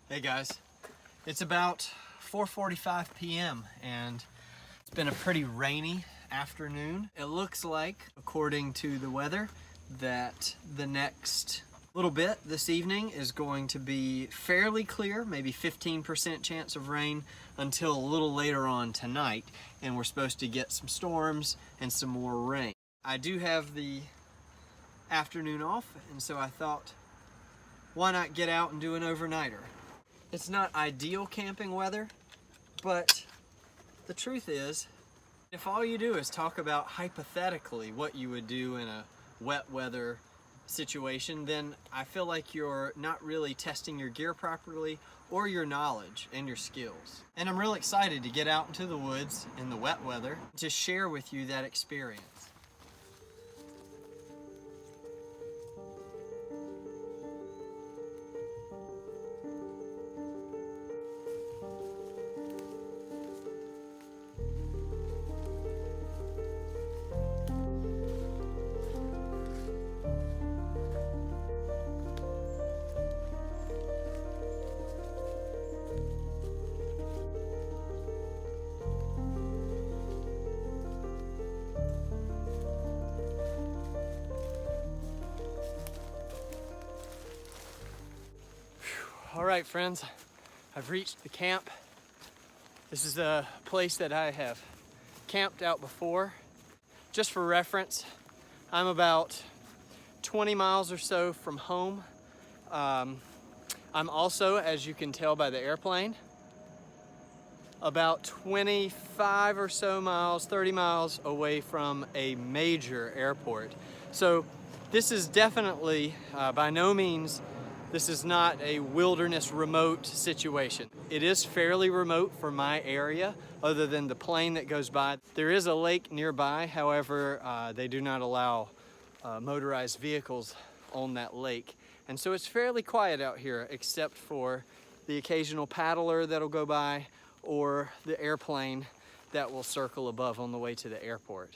Hey guys, it's about 4:45 p.m. and it's been a pretty rainy afternoon. It looks like, according to the weather, that the next little bit this evening is going to be fairly clear, maybe 15% chance of rain until a little later on tonight, and we're supposed to get some storms and some more rain. I do have the afternoon off, and so I thought, why not get out and do an overnighter? It's not ideal camping weather, but the truth is, if all you do is talk about hypothetically what you would do in a wet weather situation, then I feel like you're not really testing your gear properly or your knowledge and your skills. And I'm real excited to get out into the woods in the wet weather to share with you that experience. All right, friends, I've reached the camp. This is a place that I have camped out before. Just for reference, I'm about 20 miles or so from home. I'm also, as you can tell by the airplane, about 25 or so miles, 30 miles away from a major airport. So this is definitely, by no means, this is not a wilderness remote situation. It is fairly remote for my area, other than the plane that goes by. There is a lake nearby, however, they do not allow motorized vehicles on that lake. And so it's fairly quiet out here, except for the occasional paddler that'll go by or the airplane that will circle above on the way to the airport.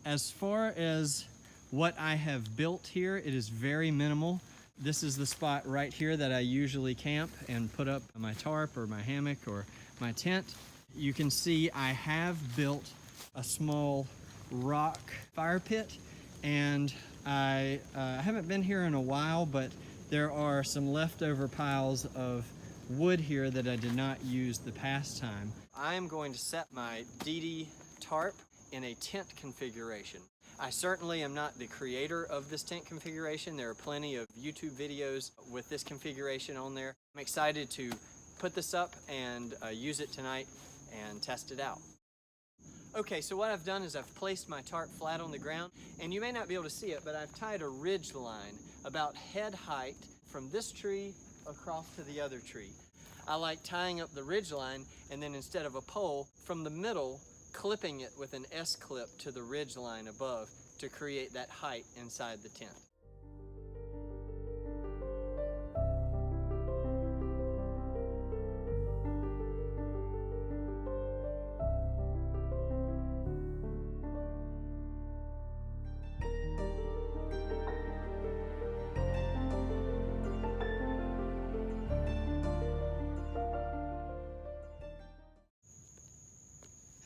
As far as what I have built here, it is very minimal. This is the spot right here that I usually camp and put up my tarp or my hammock or my tent. You can see I have built a small rock fire pit, and I haven't been here in a while, but there are some leftover piles of wood here that I did not use the past time. I am going to set my DD tarp in a tent configuration. I certainly am not the creator of this tent configuration. There are plenty of YouTube videos with this configuration on there. I'm excited to put this up and use it tonight and test it out. Okay, so what I've done is I've placed my tarp flat on the ground, and you may not be able to see it, but I've tied a ridge line about head height from this tree across to the other tree. I like tying up the ridge line, and then instead of a pole, from the middle, clipping it with an S-clip to the ridge line above to create that height inside the tent.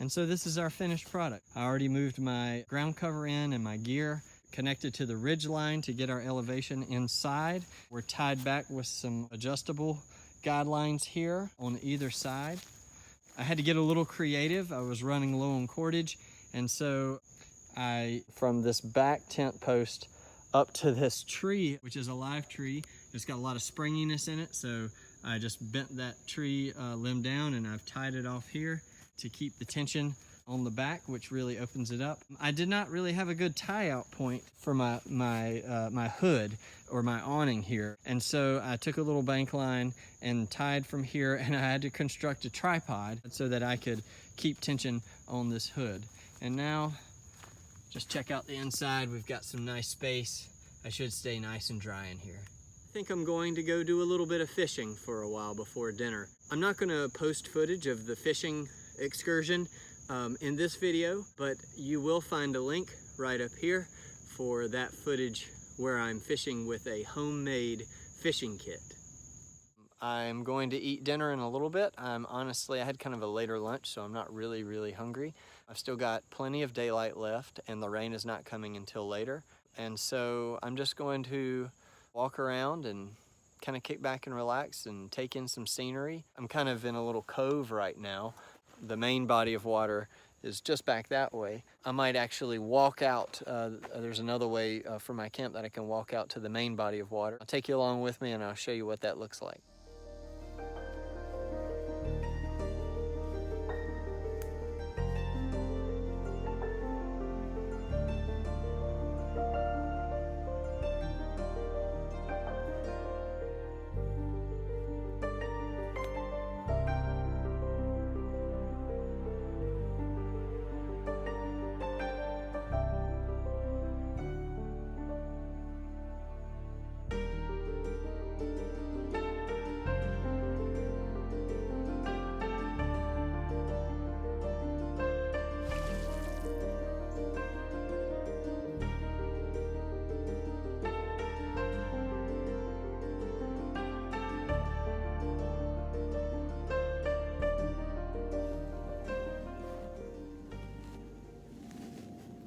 And so this is our finished product. I already moved my ground cover in and my gear connected to the ridge line to get our elevation inside. We're tied back with some adjustable guidelines here on either side. I had to get a little creative. I was running low on cordage, and so from this back tent post up to this tree, which is a live tree, it's got a lot of springiness in it, so I just bent that tree limb down and I've tied it off here to keep the tension on the back, which really opens it up. I did not really have a good tie-out point for my hood or my awning here, and so I took a little bank line and tied from here, and I had to construct a tripod so that I could keep tension on this hood. And now, just check out the inside. We've got some nice space. I should stay nice and dry in here. I think I'm going to go do a little bit of fishing for a while before dinner. I'm not going to post footage of the fishing excursion in this video, but you will find a link right up here for that footage where I'm fishing with a homemade fishing kit. I'm going to eat dinner in a little bit. Honestly, I had kind of a later lunch, so I'm not really hungry. I've still got plenty of daylight left, and the rain is not coming until later. And so I'm just going to walk around and kind of kick back and relax and take in some scenery. I'm kind of in a little cove right now. The main body of water is just back that way. I might actually walk out. There's another way from my camp that I can walk out to the main body of water. I'll take you along with me and I'll show you what that looks like.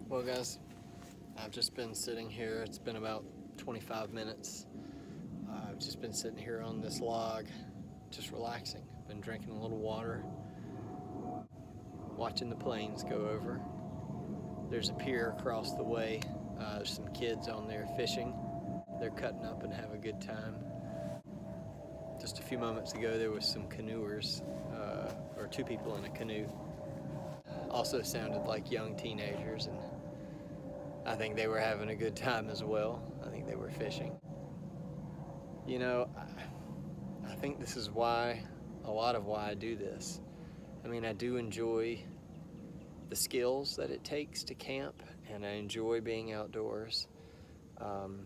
Well guys, I've just been sitting here. It's been about 25 minutes. I've just been sitting here on this log, just relaxing. Been drinking a little water, watching the planes go over. There's a pier across the way. There's some kids on there fishing. They're cutting up and have a good time. Just a few moments ago there was some canoers, or two people in a canoe. Also sounded like young teenagers, and I think they were having a good time as well. I think they were fishing. You know, I think this is why, a lot of why I do this. I mean, I do enjoy the skills that it takes to camp, and I enjoy being outdoors. And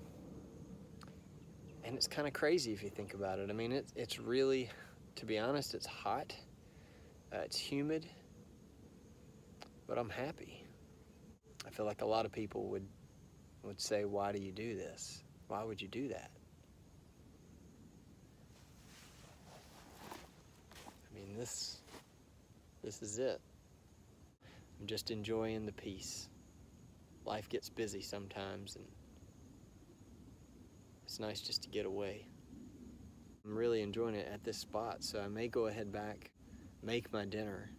it's kind of crazy if you think about it. I mean, it's really, to be honest, it's hot, it's humid, but I'm happy. I feel like a lot of people would say, why do you do this? Why would you do that? I mean, this is it. I'm just enjoying the peace. Life gets busy sometimes, and it's nice just to get away. I'm really enjoying it at this spot, so I may go ahead back, make my dinner,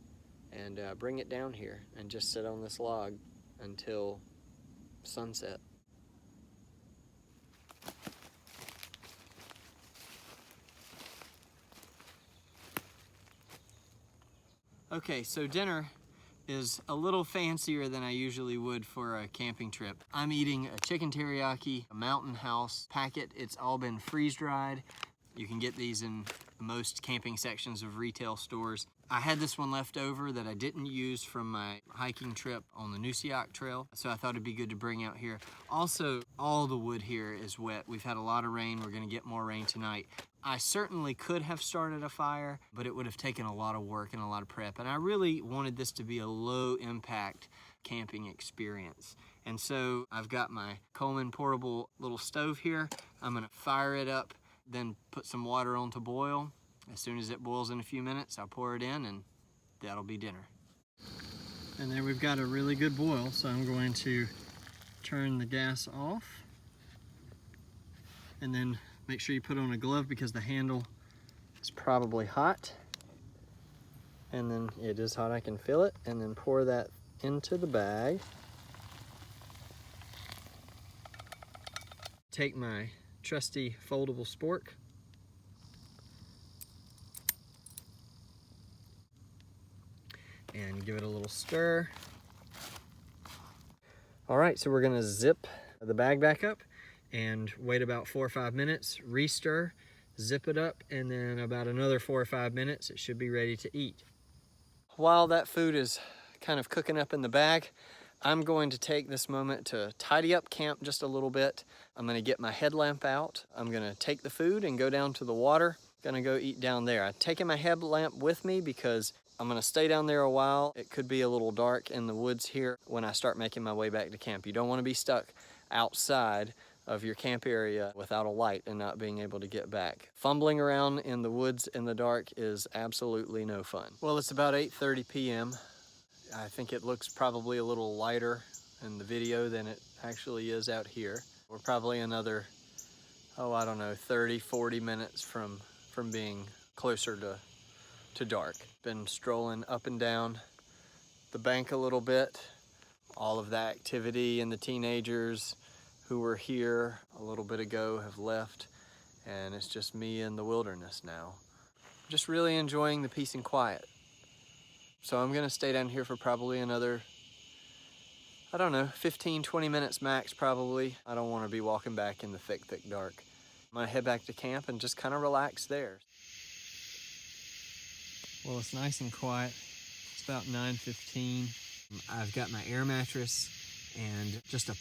and bring it down here and just sit on this log until sunset. Okay, so dinner is a little fancier than I usually would for a camping trip. I'm eating a chicken teriyaki, a Mountain House packet. It's all been freeze-dried. You can get these in most camping sections of retail stores. I had this one left over that I didn't use from my hiking trip on the Nilsson trail, so I thought it'd be good to bring out here. Also, all the wood here is wet. We've had a lot of rain. We're gonna get more rain tonight. I certainly could have started a fire, but it would have taken a lot of work and a lot of prep, and I really wanted this to be a low impact camping experience. And so I've got my Coleman portable little stove here. I'm gonna fire it up, then put some water on to boil. As soon as it boils in a few minutes, I'll pour it in and that'll be dinner. And there we've got a really good boil, so I'm going to turn the gas off and then make sure you put on a glove because the handle is probably hot. And then it is hot, I can feel it, and then pour that into the bag. Take my trusty foldable spork. And give it a little stir. All right, so we're gonna zip the bag back up and wait about 4 or 5 minutes, re-stir, zip it up, and then about another 4 or 5 minutes, it should be ready to eat. While that food is kind of cooking up in the bag, I'm going to take this moment to tidy up camp just a little bit. I'm gonna get my headlamp out. I'm gonna take the food and go down to the water. Gonna go eat down there. I've taken my headlamp with me because I'm gonna stay down there a while. It could be a little dark in the woods here when I start making my way back to camp. You don't wanna be stuck outside of your camp area without a light and not being able to get back. Fumbling around in the woods in the dark is absolutely no fun. Well, it's about 8:30 p.m. I think it looks probably a little lighter in the video than it actually is out here. We're probably another, I don't know, 30, 40 minutes from being closer to dark. Been strolling up and down the bank a little bit. All of the activity and the teenagers who were here a little bit ago have left, and it's just me in the wilderness now. Just really enjoying the peace and quiet. So I'm gonna stay down here for probably another, I don't know, 15, 20 minutes max probably. I don't wanna be walking back in the thick dark. I'm gonna head back to camp and just kind of relax there. Well, it's nice and quiet. It's about 9:15. I've got my air mattress and just a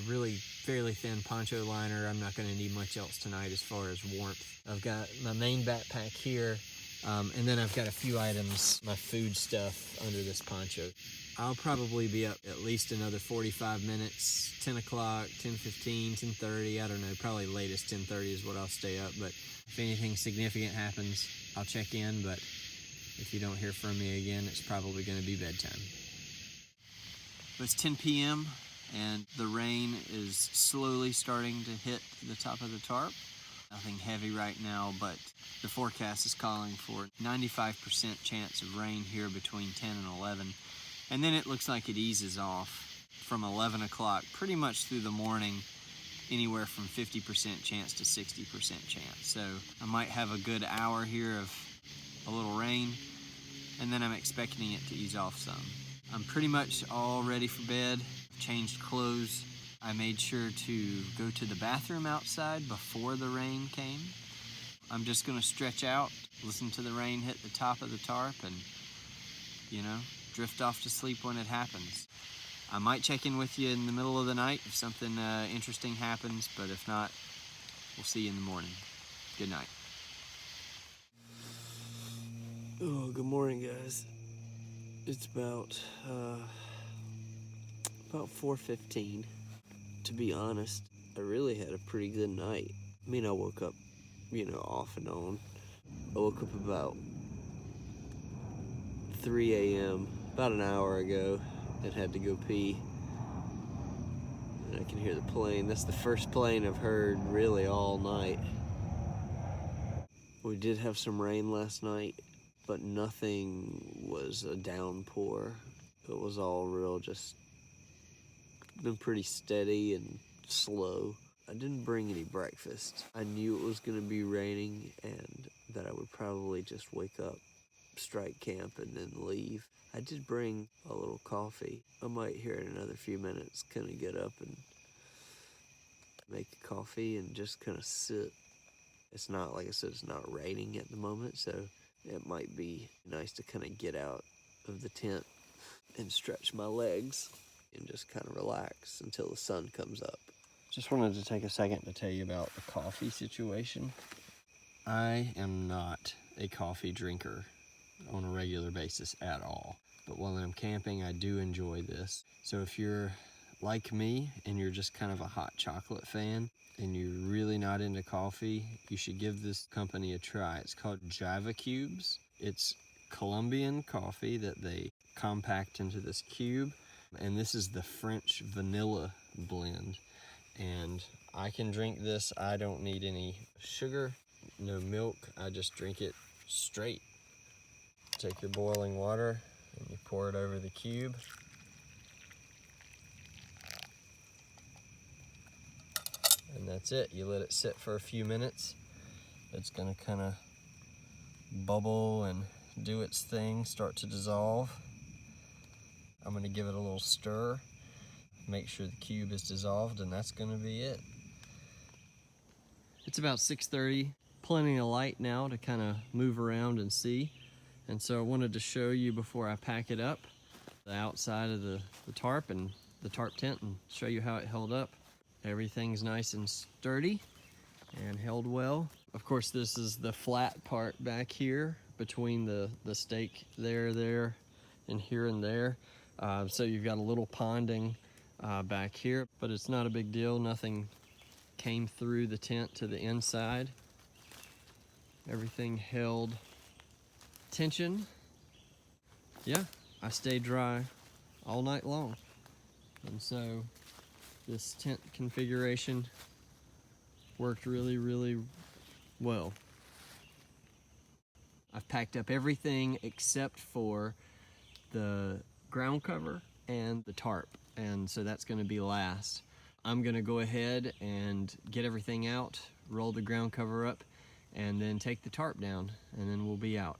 really fairly thin poncho liner. I'm not gonna need much else tonight as far as warmth. I've got my main backpack here, and then I've got a few items, my food stuff under this poncho. I'll probably be up at least another 45 minutes, 10 o'clock, 10:15, 10:30, I don't know, probably latest 10:30 is what I'll stay up, but if anything significant happens, I'll check in, but if you don't hear from me again, it's probably gonna be bedtime. It's 10 p.m. and the rain is slowly starting to hit the top of the tarp. Nothing heavy right now, but the forecast is calling for 95% chance of rain here between 10 and 11. And then it looks like it eases off from 11 o'clock pretty much through the morning, anywhere from 50% chance to 60% chance. So I might have a good hour here of a little rain, and then I'm expecting it to ease off some. I'm pretty much all ready for bed, changed clothes. I made sure to go to the bathroom outside before the rain came. I'm just gonna stretch out, listen to the rain hit the top of the tarp, and, drift off to sleep when it happens. I might check in with you in the middle of the night if something interesting happens, but if not, we'll see you in the morning. Good night. Oh, good morning, guys. It's about 4:15. To be honest, I really had a pretty good night. I mean, I woke up, off and on. I woke up about 3 a.m., about an hour ago, and had to go pee. And I can hear the plane. That's the first plane I've heard really all night. We did have some rain last night, but nothing was a downpour. It was all real, just been pretty steady and slow. I didn't bring any breakfast. I knew it was gonna be raining and that I would probably just wake up, strike camp, and then leave. I did bring a little coffee. I might here in another few minutes kind of get up and make a coffee and just kind of sit. It's not, like I said, it's not raining at the moment, so it might be nice to kind of get out of the tent and stretch my legs and just kind of relax until the sun comes up. Just wanted to take a second to tell you about the coffee situation. I am not a coffee drinker on a regular basis at all, but while I'm camping, I do enjoy this. So if you're like me and you're just kind of a hot chocolate fan and you're really not into coffee, you should give this company a try. It's called Java Cubes. It's Colombian coffee that they compact into this cube, and this is the French vanilla blend. And I can drink this. I don't need any sugar, no milk. I just drink it straight. Take your boiling water and you pour it over the cube. And that's it. You let it sit for a few minutes. It's gonna kind of bubble and do its thing, start to dissolve. I'm gonna give it a little stir, make sure the cube is dissolved, and that's gonna be it. It's about 6:30, plenty of light now to kind of move around and see. And so I wanted to show you before I pack it up, the outside of the tarp and the tarp tent, and show you how it held up. Everything's nice and sturdy and held well. Of course, this is the flat part back here between the stake there, and here and there. So you've got a little ponding back here, but it's not a big deal. Nothing came through the tent to the inside. Everything held tension. Yeah, I stayed dry all night long. And so this tent configuration worked really, really well. I've packed up everything except for the ground cover and the tarp, and so that's going to be last. I'm going to go ahead and get everything out, roll the ground cover up, and then take the tarp down, and then we'll be out.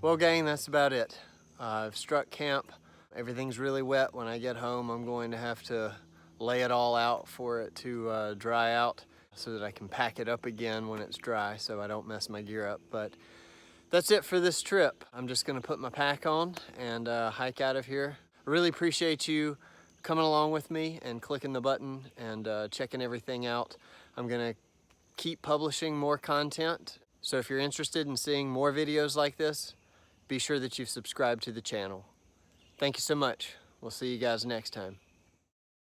Well, gang, that's about it. I've struck camp. Everything's really wet. When I get home, I'm going to have to lay it all out for it to dry out so that I can pack it up again when it's dry so I don't mess my gear up. But that's it for this trip. I'm just gonna put my pack on and hike out of here. I really appreciate you coming along with me and clicking the button and checking everything out. I'm gonna keep publishing more content. So if you're interested in seeing more videos like this, be sure that you've subscribed to the channel. Thank you so much. We'll see you guys next time.